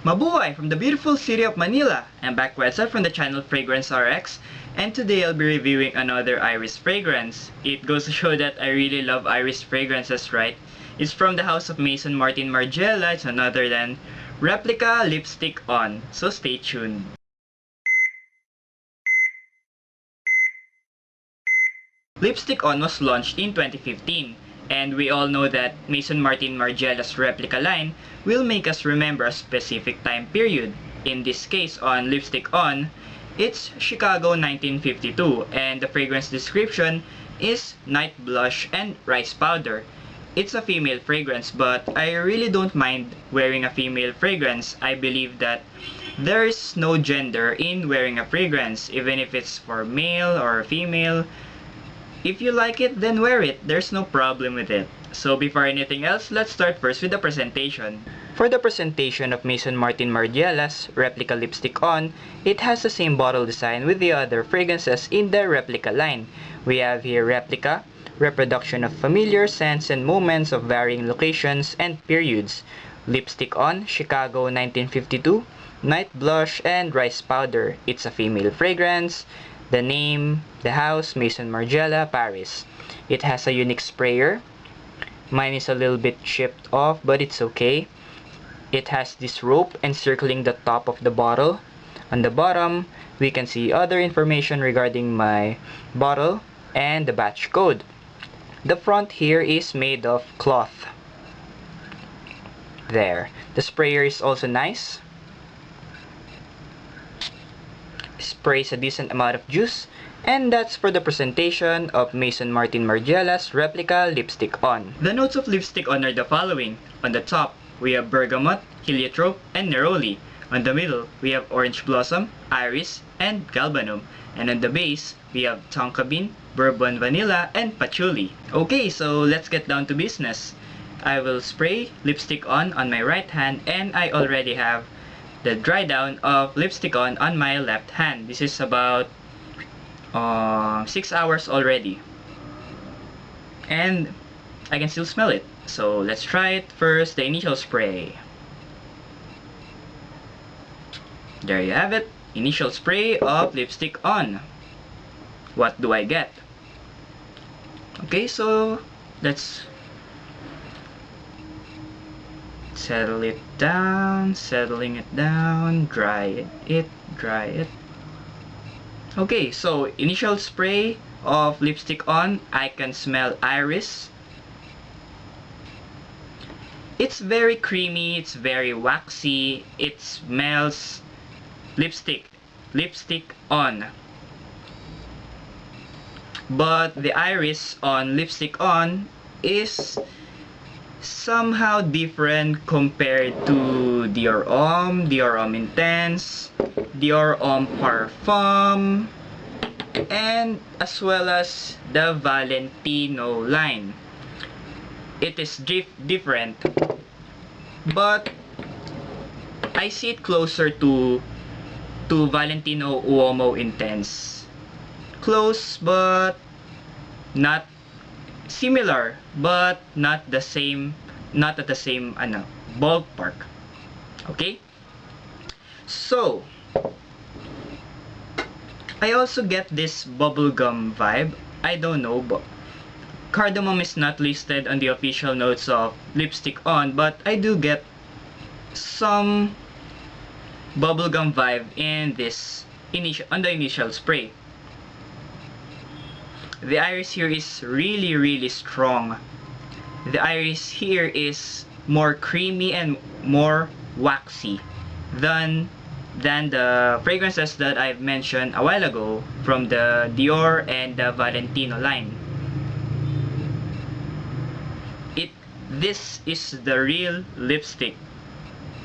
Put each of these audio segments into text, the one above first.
Mabuhay from the beautiful city of Manila. I'm back with from the channel Fragrance RX, and today I'll be reviewing another iris fragrance. It goes to show that I really love iris fragrances, right? It's from the house of Maison Martin Margiela. It's none other than Replica Lipstick On. So stay tuned. Lipstick On was launched in 2015. And we all know that Maison Martin Margiela's replica line will make us remember a specific time period. In this case, on Lipstick On, it's Chicago 1952, and the fragrance description is night blush and rice powder. It's a female fragrance, but I really don't mind wearing a female fragrance. I believe that there's no gender in wearing a fragrance, even if it's for male or female. If you like it, then wear it. There's no problem with it. So before anything else, let's start first with the presentation. For the presentation of Maison Martin Margiela's Replica Lipstick On, it has the same bottle design with the other fragrances in the Replica line. We have here Replica, reproduction of familiar scents and moments of varying locations and periods. Lipstick On, Chicago 1952, Night Blush and Rice Powder. It's a female fragrance. The name, the house, Maison Margiela, Paris. It has a unique sprayer. Mine is a little bit chipped off, but it's okay. It has this rope encircling the top of the bottle. On the bottom, we can see other information regarding my bottle and the batch code. The front here is made of cloth. There. The sprayer is also nice. Sprays a decent amount of juice, and that's for the presentation of Maison Martin Margiela's Replica Lipstick On. The notes of Lipstick On are the following. On the top, we have bergamot, heliotrope, and neroli. On the middle, we have orange blossom, iris, and galbanum. And on the base, we have tonka bean, bourbon vanilla, and patchouli. Okay, so let's get down to business. I will spray Lipstick On my right hand, and I already have the dry down of Lipstick On my left hand. This is about 6 hours already, and I can still smell it. So let's try it. First, the initial spray. There you have it, initial spray of Lipstick On. What do I get? Okay, so let's settling it down, dry it. Okay, so initial spray of Lipstick On, I can smell iris. It's very creamy, it's very waxy, it smells lipstick on. But the iris on Lipstick On is somehow different compared to Dior Homme Intense, Dior Homme Parfum, and as well as the Valentino line. It is different, but I see it closer to Valentino Uomo Intense. Close, but not similar, but not the same, not at the same ballpark. Okay, so I also get this bubblegum vibe. I don't know, but cardamom is not listed on the official notes of Lipstick On, but I do get some bubblegum vibe in this on the initial spray. The iris here is really strong. The iris here is more creamy and more waxy than the fragrances that I've mentioned a while ago from the Dior and the Valentino line. This is the real lipstick.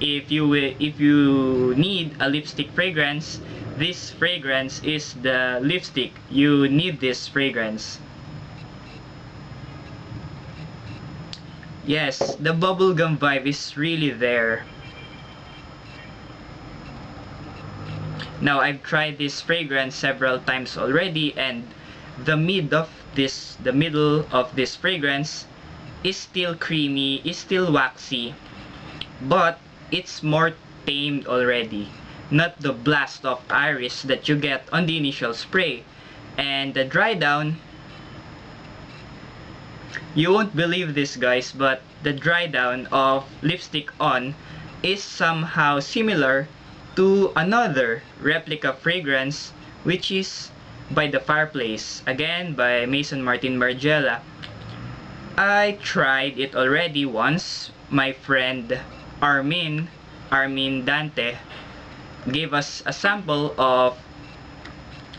If you need a lipstick fragrance, this fragrance is the lipstick. You need this fragrance. Yes, the bubblegum vibe is really there. Now, I've tried this fragrance several times already, and the middle of this fragrance is still creamy, is still waxy, but it's more tamed already, not the blast of iris that you get on the initial spray. And the dry down, you won't believe this guys, but the dry down of Lipstick On is somehow similar to another replica fragrance, which is By the Fireplace, again by Maison Martin Margiela. I tried it already once. My friend Armin Dante gave us a sample of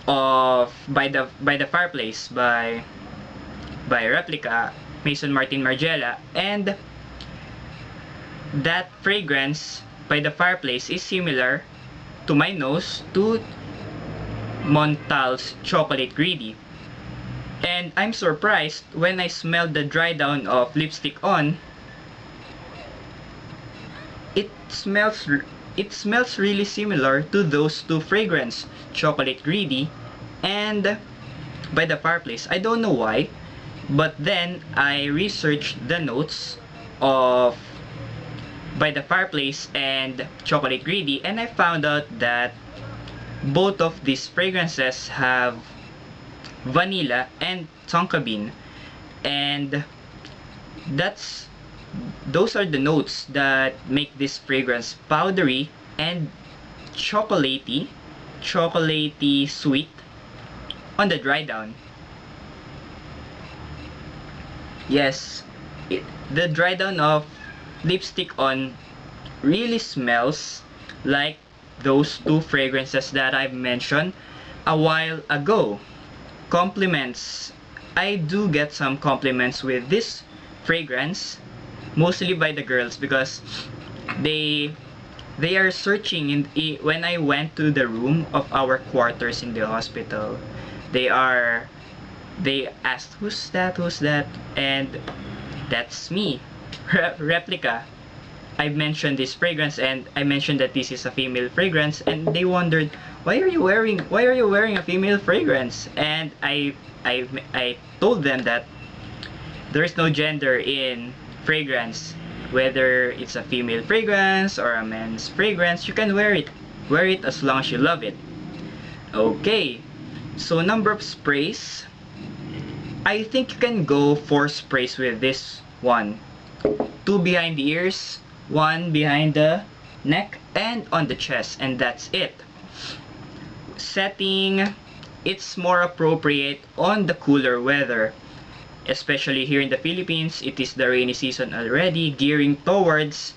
By the Fireplace by replica Maison Martin Margiela, and that fragrance By the Fireplace is similar to my nose to Montal's Chocolate Greedy. And I'm surprised when I smelled the dry down of Lipstick On. It smells really similar to those two fragrances, Chocolate Greedy and By the Fireplace. I don't know why, but then I researched the notes of By the Fireplace and Chocolate Greedy, and I found out that both of these fragrances have vanilla and tonka bean, and those are the notes that make this fragrance powdery and chocolatey sweet on the dry down. Yes, the dry down of Lipstick On really smells like those two fragrances that I've mentioned a while ago. Compliments. I do get some compliments with this fragrance, mostly by the girls, because they are searching when I went to the room of our quarters in the hospital. They asked, who's that, and that's me, Replica. I mentioned this fragrance and I mentioned that this is a female fragrance, and they wondered, why are you wearing a female fragrance? And I told them that there is no gender in fragrance. Whether it's a female fragrance or a men's fragrance, you can wear it as long as you love it. Okay, so number of sprays, I think you can go 4 sprays with this one. 2 behind the ears, 1 behind the neck and on the chest, and that's it. Setting, it's more appropriate on the cooler weather, especially here in the Philippines. It is the rainy season already, gearing towards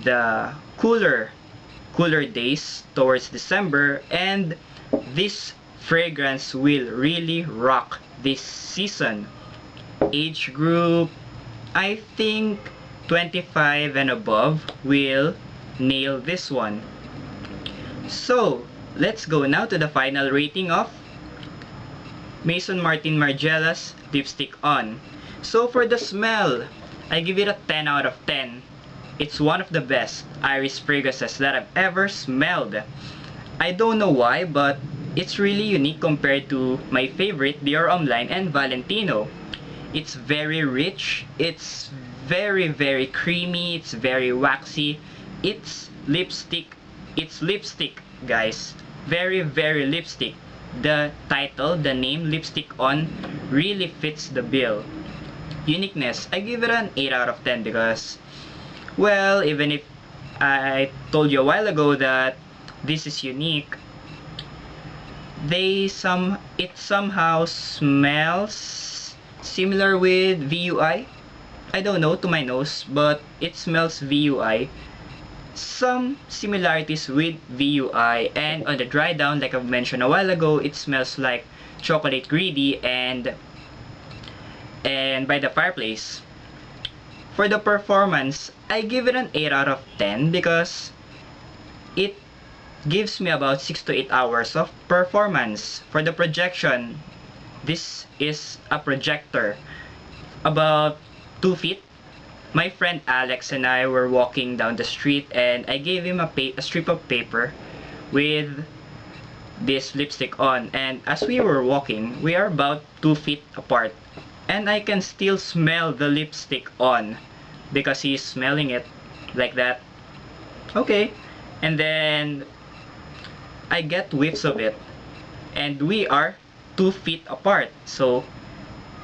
the cooler days towards December, and this fragrance will really rock this season. Age group, I think 25 and above will nail this one. So let's go now to the final rating of Maison Martin Margiela's Lipstick On. So for the smell, I give it a 10 out of 10. It's one of the best iris fragrances that I've ever smelled. I don't know why, but it's really unique compared to my favorite Dior Homme and Valentino. It's very rich, it's very creamy, it's very waxy. It's lipstick guys. Very lipstick. The title, the name Lipstick On really fits the bill. Uniqueness, I give it an 8 out of 10 because, well, even if I told you a while ago that this is unique, it somehow smells similar with VUI. I don't know, to my nose, but it smells VUI. Some similarities with VUI, and on the dry down, like I've mentioned a while ago, it smells like Chocolate Greedy and By the Fireplace. For the performance, I give it an 8 out of 10 because it gives me about 6 to 8 hours of performance. For the projection, this is a projector about 2 feet. My friend Alex and I were walking down the street, and I gave him a strip of paper with this lipstick on, and as we were walking, we are about 2 feet apart, and I can still smell the lipstick on because he's smelling it like that. Okay, and then I get whiffs of it, and we are 2 feet apart, so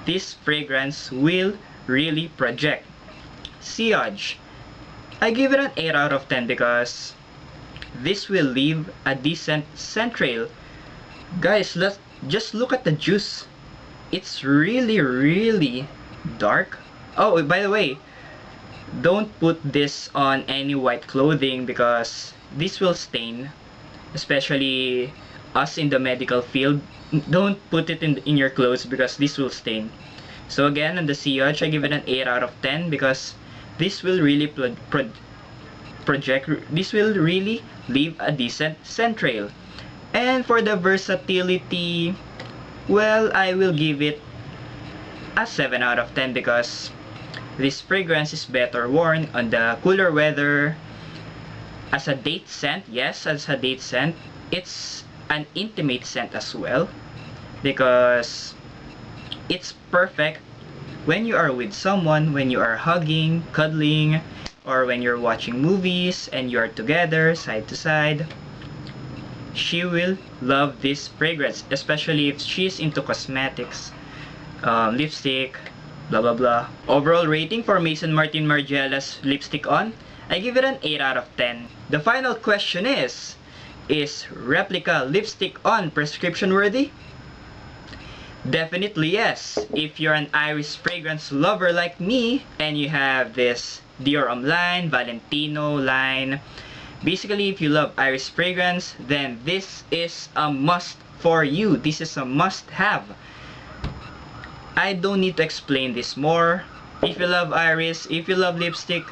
this fragrance will really project. Sillage, I give it an 8 out of 10 because this will leave a decent scent trail. Guys, let's just look at the juice. It's really dark. Oh, by the way, don't put this on any white clothing because this will stain, especially us in the medical field. Don't put it in your clothes because this will stain. So again, on the sillage, I give it an 8 out of 10 because this will really project. This will really leave a decent scent trail. And for the versatility, well, I will give it a 7 out of 10 because this fragrance is better worn on the cooler weather. As a date scent, yes, as a date scent, it's an intimate scent as well because it's perfect when you are with someone, when you are hugging, cuddling, or when you're watching movies and you are together side to side. She will love this fragrance, especially if she's into cosmetics, lipstick, blah blah blah. Overall rating for Maison Martin Margiela's lipstick on, I give it an 8 out of 10. The final question is replica lipstick on prescription worthy? Definitely yes. If you're an iris fragrance lover like me and you have this Dior line, Valentino line, basically if you love iris fragrance, then this is a must for you. This is a must have. I don't need to explain this more. If you love iris, if you love lipstick,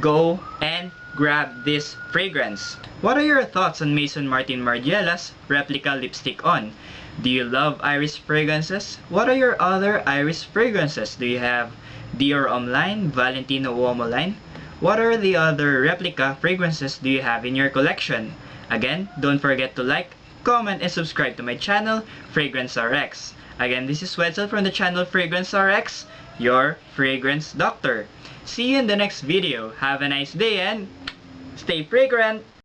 go and grab this fragrance. What are your thoughts on Maison Martin Margiela's replica lipstick on? Do you love iris fragrances? What are your other iris fragrances? Do you have Dior line, Valentino Uomo line? What are the other replica fragrances do you have in your collection? Again, don't forget to like, comment, and subscribe to my channel, Fragrance RX. Again, this is Wetzel from the channel Fragrance RX, your fragrance doctor. See you in the next video. Have a nice day and stay fragrant!